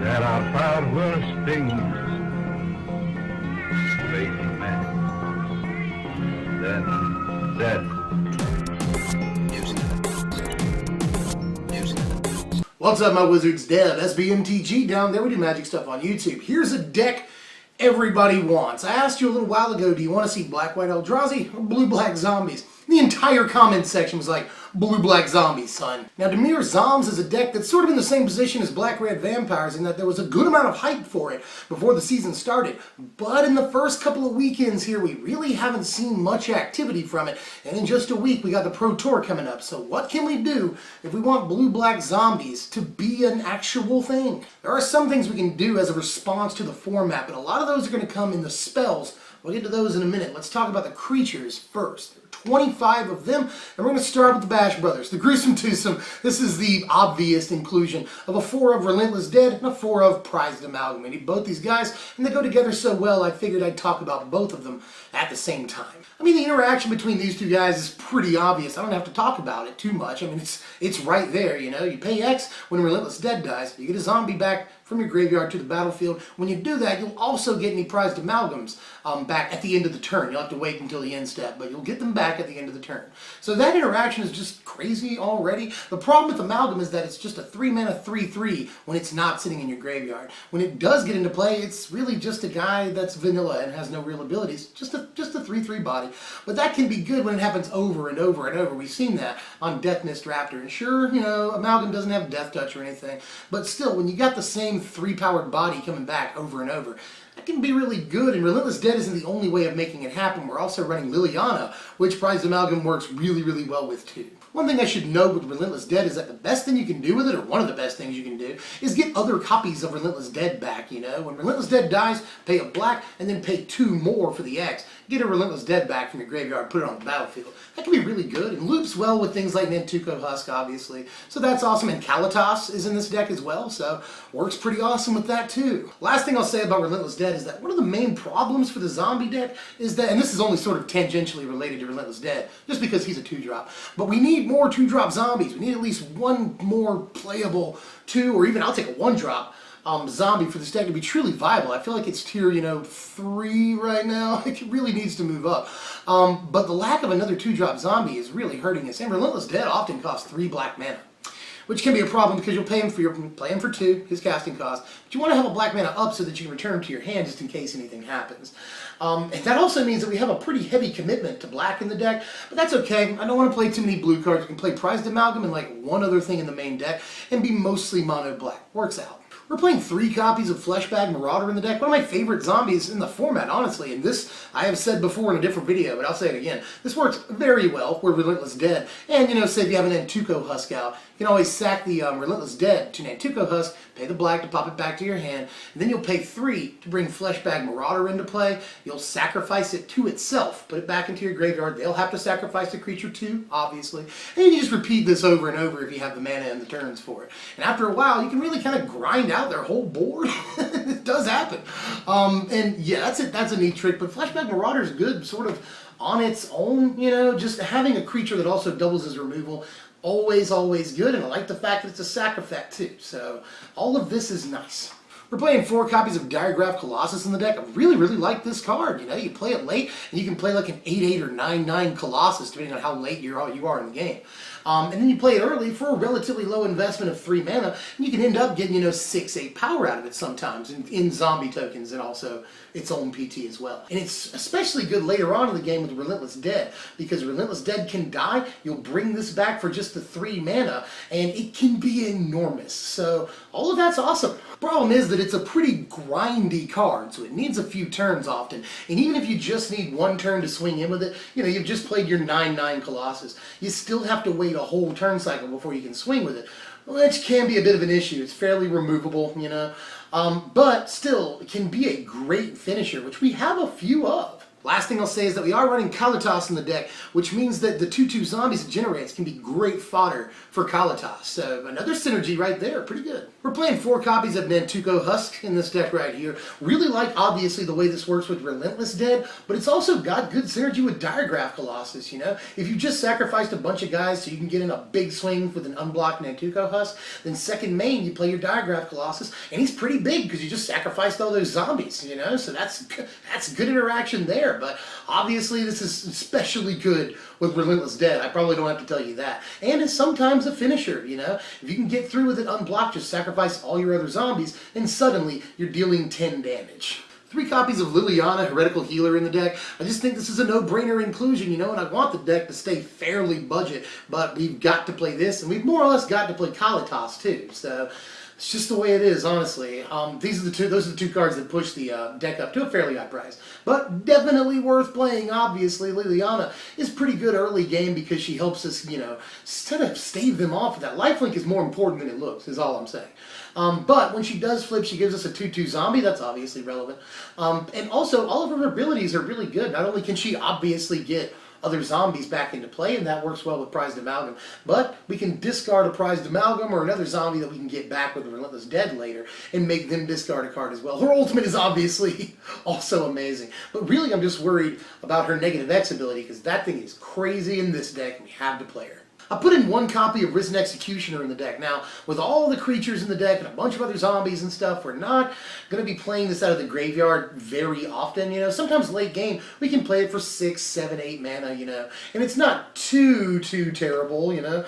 There are far worse things awaiting men than death. What's up, my wizards? Dev, SBMTG down there. We do magic stuff on YouTube. Here's a deck everybody wants. I asked you a little while ago, do you want to see black-white Eldrazi or blue-black zombies? The entire comment section was like, blue-black zombies, son. Now, Dimir Zombs is a deck that's sort of in the same position as black-red vampires in that there was a good amount of hype for it before the season started. But in the first couple of weekends here, we really haven't seen much activity from it. And in just a week, we got the Pro Tour coming up. So what can we do if we want blue-black zombies to be an actual thing? There are some things we can do as a response to the format, but a lot of those are going to come in the spells. We'll get to those in a minute. Let's talk about the creatures first. 25 of them, and we're going to start with the Bash Brothers, the Gruesome Twosome. This is the obvious inclusion of a 4 of Relentless Dead and a 4 of Prized Amalgam. We need both these guys, and they go together so well, I figured I'd talk about both of them at the same time. I mean, the interaction between these two guys is pretty obvious. I don't have to talk about it too much. I mean, it's right there, you know. You pay X when Relentless Dead dies. You get a zombie back from your graveyard to the battlefield. When you do that, you'll also get any Prized Amalgams back at the end of the turn. You'll have to wait until the end step, but you'll get them back at the end of the turn. So that interaction is just crazy already. The problem with Amalgam is that it's just a 3-mana 3/3 when it's not sitting in your graveyard. When it does get into play, it's really just a guy that's vanilla and has no real abilities. Just a 3/3 body. But that can be good when it happens over and over and over. We've seen that on Death Mist Raptor. And sure, you know, Amalgam doesn't have Death Touch or anything, but still, when you got the same 3-powered body coming back over and over, that can be really good, and Relentless Dead isn't the only way of making it happen. We're also running Liliana, which Prized Amalgam works really, really well with too. One thing I should note with Relentless Dead is that the best thing you can do with it, or one of the best things you can do, is get other copies of Relentless Dead back, you know? When Relentless Dead dies, pay a black, and then pay 2 more for the X. Get a Relentless Dead back from your graveyard, put it on the battlefield. That can be really good, and loops well with things like Nantuko Husk, obviously. So that's awesome, and Kalitas is in this deck as well, so works pretty awesome with that too. Last thing I'll say about Relentless Dead is that one of the main problems for the zombie deck is that, and this is only sort of tangentially related to Relentless Dead, just because he's a 2-drop, but we need more 2-drop zombies. We need at least one more playable 2, or even I'll take a 1-drop zombie for this deck to be truly viable. I feel like it's tier, 3 right now. It really needs to move up. But the lack of another 2-drop zombie is really hurting us. And Relentless Dead often costs 3 black mana, which can be a problem because you'll play him for 2, his casting cost, but you want to have a black mana up so that you can return him to your hand just in case anything happens. And that also means that we have a pretty heavy commitment to black in the deck, but that's okay. I don't want to play too many blue cards. You can play Prized Amalgam and like one other thing in the main deck and be mostly mono black. Works out. We're playing 3 copies of Fleshbag Marauder in the deck. One of my favorite zombies in the format, honestly. And this, I have said before in a different video, but I'll say it again. This works very well for Relentless Dead. And, say if you have an Nantuko Husk out, you can always sack the Relentless Dead to Nantuko Husk, pay the black to pop it back to your hand, and then you'll pay 3 to bring Fleshbag Marauder into play. You'll sacrifice it to itself, put it back into your graveyard. They'll have to sacrifice the creature too, obviously. And you can just repeat this over and over if you have the mana and the turns for it. And after a while, you can really kind of grind out their whole board. It does happen. And yeah, that's a neat trick, but Fleshbag Marauder is good sort of on its own, just having a creature that also doubles as removal. Always good, and I like the fact that it's a sack effect too. So all of this is nice. We're playing 4 copies of Diregraf Colossus in the deck. I really like this card. You play it late, and you can play like an 8/8 or 9/9 Colossus, depending on how late you are in the game. And then you play it early for a relatively low investment of 3 mana, and you can end up getting, 6/8 power out of it sometimes in zombie tokens and also its own PT as well. And it's especially good later on in the game with Relentless Dead, because Relentless Dead can die, you'll bring this back for just the 3 mana, and it can be enormous. So all of that's awesome. Problem is that it's a pretty grindy card, so it needs a few turns often. And even if you just need 1 turn to swing in with it, you've just played your 9/9 Colossus, you still have to wait a whole turn cycle before you can swing with it, which can be a bit of an issue. It's fairly removable, but still, it can be a great finisher, which we have a few of. Last thing I'll say is that we are running Kalitas in the deck, which means that the 2/2 zombies it generates can be great fodder for Kalitas. So another synergy right there, pretty good. We're playing 4 copies of Nantuko Husk in this deck right here. Really like, obviously, the way this works with Relentless Dead, but it's also got good synergy with Diregraf Colossus, you know? If you just sacrificed a bunch of guys so you can get in a big swing with an unblocked Nantuko Husk, then second main, you play your Diregraf Colossus, and he's pretty big because you just sacrificed all those zombies, you know? So that's good interaction there, but obviously this is especially good with Relentless Dead. I probably don't have to tell you that. And it's sometimes a finisher, you know? If you can get through with it unblocked, just sacrifice all your other zombies, and suddenly you're dealing 10 damage. 3 copies of Liliana, Heretical Healer in the deck. I just think this is a no-brainer inclusion, you know, and I want the deck to stay fairly budget, but we've got to play this, and we've more or less got to play Kalitas too, so it's just the way it is, honestly. Those are the 2 cards that push the deck up to a fairly high price. But definitely worth playing, obviously. Liliana is pretty good early game because she helps us, you know, kind of stave them off. That lifelink is more important than it looks, is all I'm saying. But when she does flip, she gives us a 2/2 zombie. That's obviously relevant. And also, all of her abilities are really good. Not only can she obviously get other zombies back into play, and that works well with Prized Amalgam, but we can discard a Prized Amalgam or another zombie that we can get back with the Relentless Dead later and make them discard a card as well. Her ultimate is obviously also amazing, but really I'm just worried about her negative X ability because that thing is crazy in this deck and we have to play her. I put in 1 copy of Risen Executioner in the deck. Now, with all the creatures in the deck and a bunch of other zombies and stuff, we're not going to be playing this out of the graveyard very often, you know. Sometimes late game, we can play it for 6, 7, 8 mana, you know. And it's not too terrible, you know.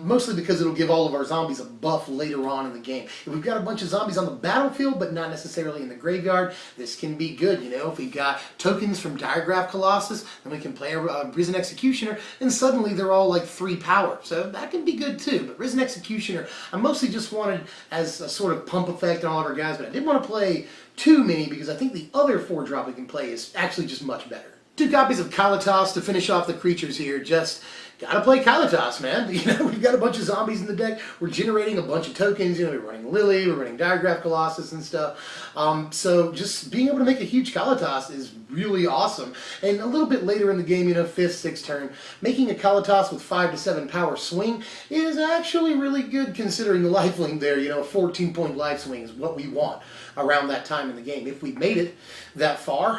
Mostly because it'll give all of our zombies a buff later on in the game. If we've got a bunch of zombies on the battlefield, but not necessarily in the graveyard, this can be good, you know. If we've got tokens from Diregraf Colossus, then we can play a Risen Executioner, and suddenly they're all like 3 power. So that can be good too. But Risen Executioner, I mostly just wanted as a sort of pump effect on all of our guys, but I didn't want to play too many because I think the other 4-drop we can play is actually just much better. 2 copies of Kalitas to finish off the creatures here. Just gotta play Kalitas, man. You know, we've got a bunch of zombies in the deck. We're generating a bunch of tokens. You know, we're running Lily, we're running Diregraf Colossus and stuff. So just being able to make a huge Kalitas is really awesome. And a little bit later in the game, you know, 5th, 6th turn, making a Kalitas with 5 to 7 power swing is actually really good considering the lifelink there. You know, a 14-point life swing is what we want around that time in the game. If we've made it that far,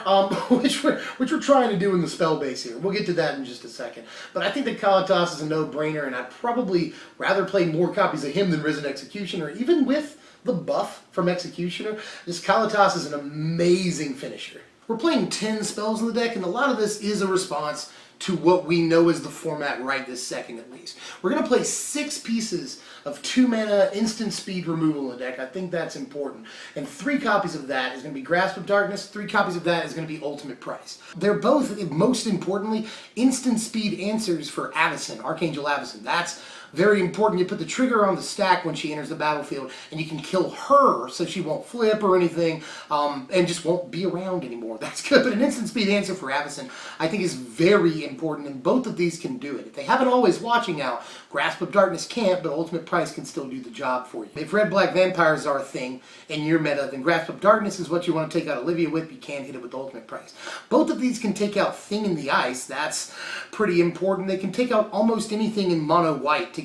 which we're trying to do in the spell base here. We'll get to that in just a second. But I think that Kalitas is a no-brainer, and I'd probably rather play more copies of him than Risen Executioner, even with the buff from Executioner. This Kalitas is an amazing finisher. We're playing 10 spells in the deck, and a lot of this is a response to what we know is the format right this second at least. We're going to play 6 pieces of 2 mana instant speed removal in the deck. I think that's important. And 3 copies of that is going to be Grasp of Darkness, 3 copies of that is going to be Ultimate Price. They're both, most importantly, instant speed answers for Avacyn, Archangel Avacyn. That's very important. You put the trigger on the stack when she enters the battlefield, and you can kill her so she won't flip or anything, and just won't be around anymore. That's good. But an instant speed answer for Avacyn, I think, is very important, and both of these can do it. If they haven't always watching out, Grasp of Darkness can't, but Ultimate Price can still do the job for you. If red-black vampires are a thing in your meta, then Grasp of Darkness is what you want to take out Olivia with. You can't hit it with Ultimate Price. Both of these can take out Thing in the Ice. That's pretty important. They can take out almost anything in mono-white together.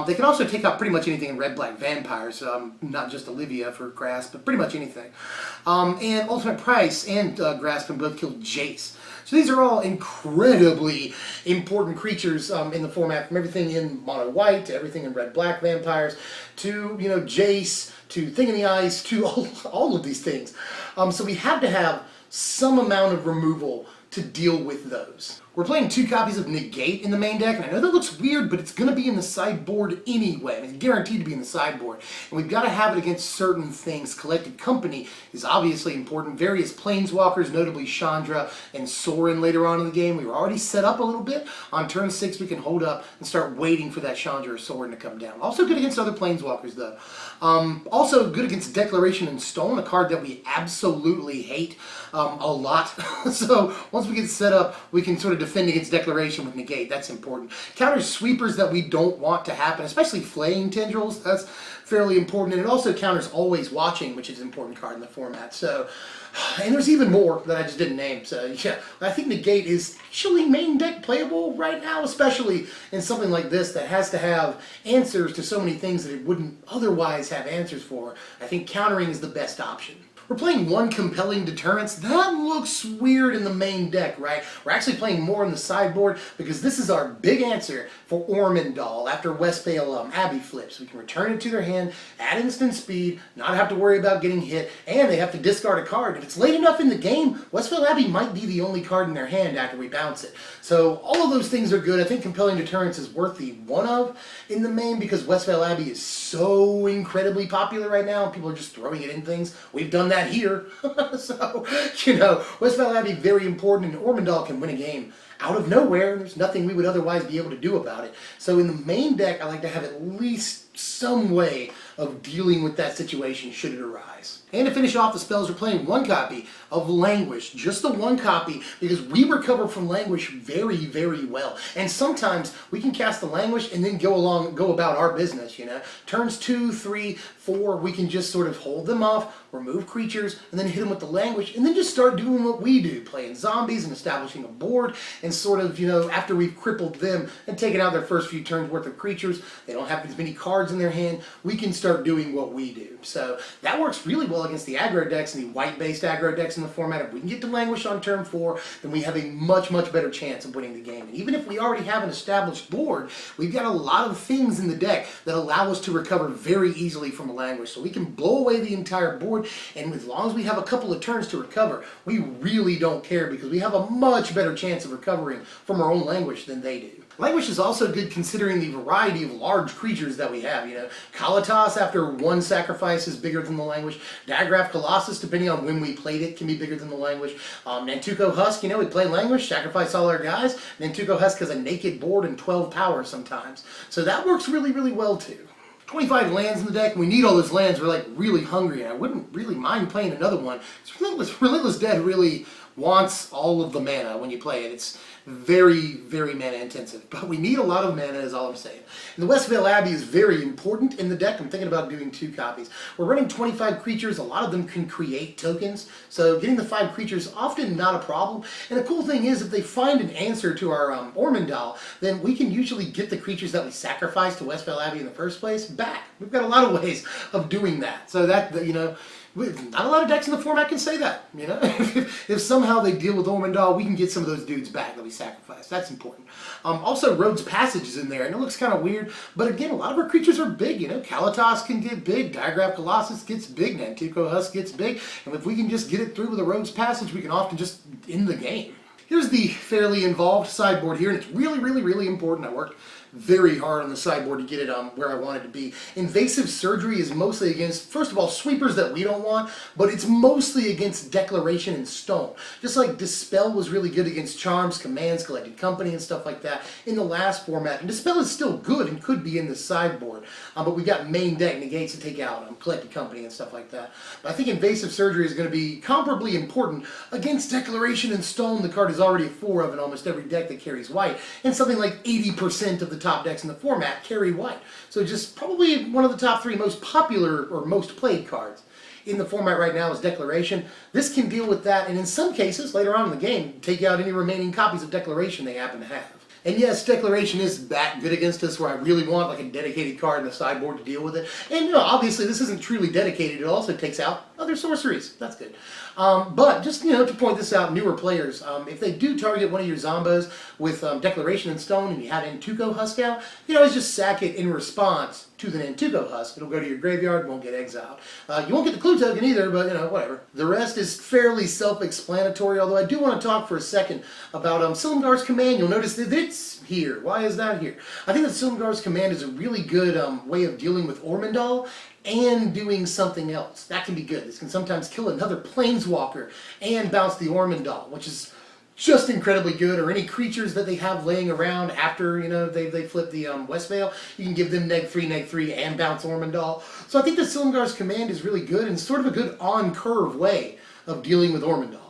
They can also take out pretty much anything in red-black vampires, not just Olivia for Grasp, but pretty much anything. And Ultimate Price and Grasp can both kill Jace. So these are all incredibly important creatures in the format, from everything in mono-white to everything in red-black vampires to, you know, Jace to Thing in the Ice to all of these things. So we have to have some amount of removal to deal with those. We're playing 2 copies of Negate in the main deck, and I know that looks weird, but it's going to be in the sideboard anyway. I mean, it's guaranteed to be in the sideboard. And we've got to have it against certain things. Collected Company is obviously important. Various Planeswalkers, notably Chandra and Sorin later on in the game. We were already set up a little bit. On turn 6, we can hold up and start waiting for that Chandra or Sorin to come down. Also good against other Planeswalkers, though. Also good against Declaration in Stone, a card that we absolutely hate a lot. So once we get set up, we can sort of defend against Declaration with Negate. That's important. Counters sweepers that we don't want to happen, especially Flaying Tendrils. That's fairly important. And it also counters Always Watching, which is an important card in the format. So, and there's even more that I just didn't name. So, yeah, I think Negate is actually main deck playable right now, especially in something like this that has to have answers to so many things that it wouldn't otherwise have answers for. I think countering is the best option. We're playing one Compelling Deterrence. That looks weird in the main deck, right? We're actually playing more in the sideboard because this is our big answer for Ormondal after Westvale Abbey flips. We can return it to their hand, add instant speed, not have to worry about getting hit, and they have to discard a card. If it's late enough in the game, Westvale Abbey might be the only card in their hand after we bounce it. So all of those things are good. I think Compelling Deterrence is worth the one of in the main because Westvale Abbey is so incredibly popular right now and people are just throwing it in things. We've done that here. So, you know, Westvale Abbey very important, and Ormondal can win a game out of nowhere, and there's nothing we would otherwise be able to do about it. So in the main deck, I like to have at least some way of dealing with that situation should it arise. And to finish off the spells, we're playing one copy of Languish, just the one copy, because we recover from Languish very, very well. And sometimes we can cast the Languish and then go about our business, you know. Turns 2, 3, 4, we can just sort of hold them off, remove creatures, and then hit them with the Languish, and then just start doing what we do, playing zombies and establishing a board, and sort of, you know, after we've crippled them and taken out their first few turns worth of creatures, they don't have as many cards in their hand, we can start doing what we do. So that works really well against the aggro decks and the white-based aggro decks in the format. If we can get to Languish on turn 4, then we have a much, much better chance of winning the game. And even if we already have an established board, we've got a lot of things in the deck that allow us to recover very easily from a Languish. So we can blow away the entire board, and as long as we have a couple of turns to recover, we really don't care because we have a much better chance of recovering from our own Languish than they do. Languish is also good considering the variety of large creatures that we have, you know. Kalitas, after one sacrifice, is bigger than the Languish. Diregraf Colossus, depending on when we played it, can be bigger than the Languish. Nantuko Husk, you know, we play Languish, sacrifice all our guys. Nantuko Husk has a naked board and 12 power sometimes. So that works really, really well too. 25 lands in the deck, and we need all those lands. We're like really hungry, and I wouldn't really mind playing another one. Relentless Dead really wants all of the mana when you play it. It's very, very mana intensive, but we need a lot of mana is all I'm saying. And the Westvale Abbey is very important in the deck. I'm thinking about doing 2 copies. We're running 25 creatures. A lot of them can create tokens, so getting the 5 creatures is often not a problem. And the cool thing is if they find an answer to our Ormondal, then we can usually get the creatures that we sacrificed to Westvale Abbey in the first place back. We've got a lot of ways of doing that. So that, you know, not a lot of decks in the format can say that, you know. If somehow they deal with Ormondal, we can get some of those dudes back that we sacrificed. That's important. Also, Road's Passage is in there, and it looks kind of weird, but again, a lot of our creatures are big, you know. Kalitas can get big, Diregraf Colossus gets big, Nantuko Husk gets big, and if we can just get it through with a Road's Passage, we can often just end the game. Here's the fairly involved sideboard here, and it's really, really, really important. I worked very hard on the sideboard to get it where I want it to be. Invasive Surgery is mostly against, first of all, sweepers that we don't want, but it's mostly against Declaration and Stone. Just like Dispel was really good against Charms, Commands, Collected Company, and stuff like that in the last format. And Dispel is still good and could be in the sideboard, but we got main deck negates to take out, Collected Company and stuff like that. But I think Invasive Surgery is going to be comparably important against Declaration and Stone. The card is already a 4 of in almost every deck that carries white, and something like 80% of the top decks in the format carry white. So just probably one of the top 3 most popular or most played cards in the format right now is Declaration. This can deal with that, and in some cases, later on in the game, take out any remaining copies of Declaration they happen to have. And yes, Declaration is that good against us where I really want like a dedicated card in the sideboard to deal with it. And you know, obviously this isn't truly dedicated. It also takes out other sorceries. That's good. But just, you know, to point this out, newer players, if they do target one of your zombos with Declaration and Stone and you have Nantuko Husk out, you can always just sack it in response to the Nantuko Husk. It'll go to your graveyard, won't get exiled. You won't get the clue token either, but you know, whatever. The rest is fairly self-explanatory, although I do want to talk for a second about Silumgar's Command. You'll notice that it's here. Why is that here? I think that Silumgar's Command is a really good way of dealing with Ormondal and doing something else. That can be good. This can sometimes kill another Planeswalker and bounce the Ormondal, which is just incredibly good, or any creatures that they have laying around after, you know, they flip the Westvale. You can give them -3/-3 and bounce Ormondal. So I think that Silumgar's Command is really good and sort of a good on-curve way of dealing with Ormondal.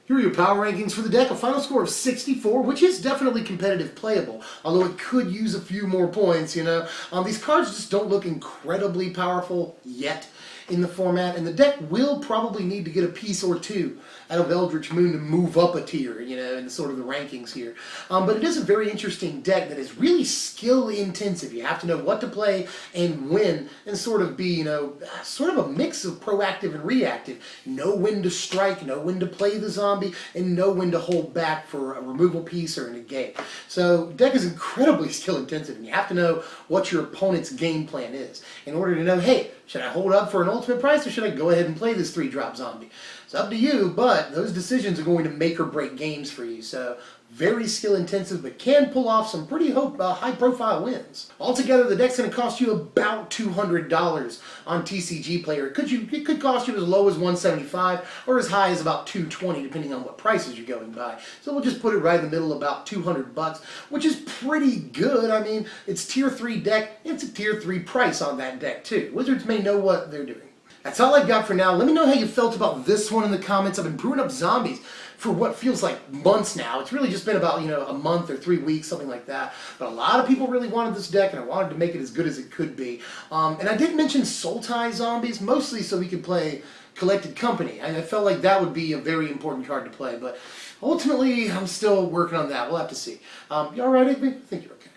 Here are your power rankings for the deck. A final score of 64, which is definitely competitive playable, although it could use a few more points, you know. These cards just don't look incredibly powerful yet in the format, and the deck will probably need to get a piece or two out of Eldritch Moon to move up a tier, you know, in sort of the rankings here. But it is a very interesting deck that is really skill intensive. You have to know what to play and when, and sort of be, you know, sort of a mix of proactive and reactive. Know when to strike, know when to play the zombie, and know when to hold back for a removal piece or a negate. So deck is incredibly skill intensive, and you have to know what your opponent's game plan is in order to know, hey, should I hold up for an ultimate price, or should I go ahead and play this 3-drop zombie? It's up to you, but those decisions are going to make or break games for you. So very skill intensive, but can pull off some pretty high profile wins. Altogether, the deck's going to cost you about $200 on TCG Player. It could cost you as low as $175 or as high as about $220, depending on what prices you're going by. So we'll just put it right in the middle, about $200, which is pretty good. I mean, it's tier 3 deck. It's a tier 3 price on that deck too. Wizards may know what they're doing. That's all I've got for now. Let me know how you felt about this one in the comments. I've been brewing up zombies for what feels like months now. It's really just been about, you know, a month or 3 weeks, something like that. But a lot of people really wanted this deck, and I wanted to make it as good as it could be. And I did mention Soul Tie zombies, mostly so we could play Collected Company. I felt like that would be a very important card to play, but ultimately I'm still working on that. We'll have to see. You all right, Igby? I think you're okay.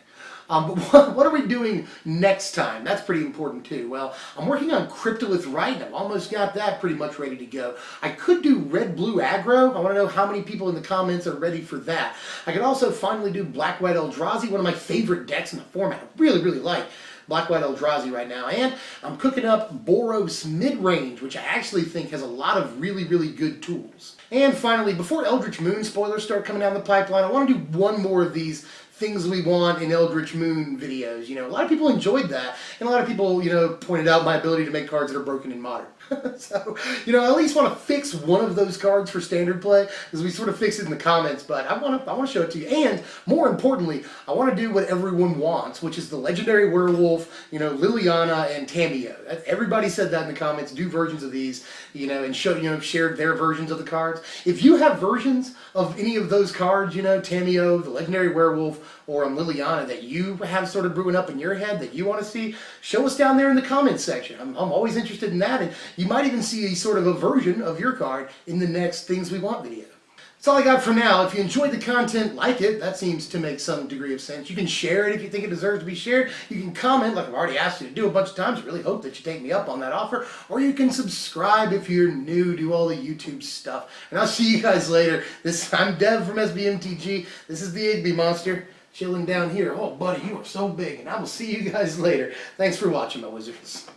But what are we doing next time? That's pretty important too. Well, I'm working on Cryptolith Right. I've almost got that pretty much ready to go. I could do Red-Blue Aggro. I want to know how many people in the comments are ready for that. I could also finally do Black-White Eldrazi, one of my favorite decks in the format. I really, really like Black-White Eldrazi right now. And I'm cooking up Boros Midrange, which I actually think has a lot of really, really good tools. And finally, before Eldritch Moon spoilers start coming down the pipeline, I want to do one more of these things we want in Eldritch Moon videos. You know, a lot of people enjoyed that, and a lot of people, you know, pointed out my ability to make cards that are broken in Modern. So, you know, I at least want to fix one of those cards for Standard play, because we sort of fixed it in the comments, but I want to show it to you. And, more importantly, I want to do what everyone wants, which is the Legendary Werewolf, you know, Liliana, and Tamiyo. Everybody said that in the comments. Do versions of these, you know, and shared their versions of the cards. If you have versions of any of those cards, you know, Tamiyo, the Legendary Werewolf, or Liliana, that you have sort of brewing up in your head that you want to see, show us down there in the comments section. I'm always interested in that, and you might even see a sort of a version of your card in the next Things We Want video. That's all I got for now. If you enjoyed the content, like it. That seems to make some degree of sense. You can share it if you think it deserves to be shared. You can comment, like I've already asked you to do a bunch of times. I really hope that you take me up on that offer. Or you can subscribe if you're new, do all the YouTube stuff. And I'll see you guys later. I'm Dev from SBMTG. This is the Igby Monster, chilling down here. Oh, buddy, you are so big. And I will see you guys later. Thanks for watching, my wizards.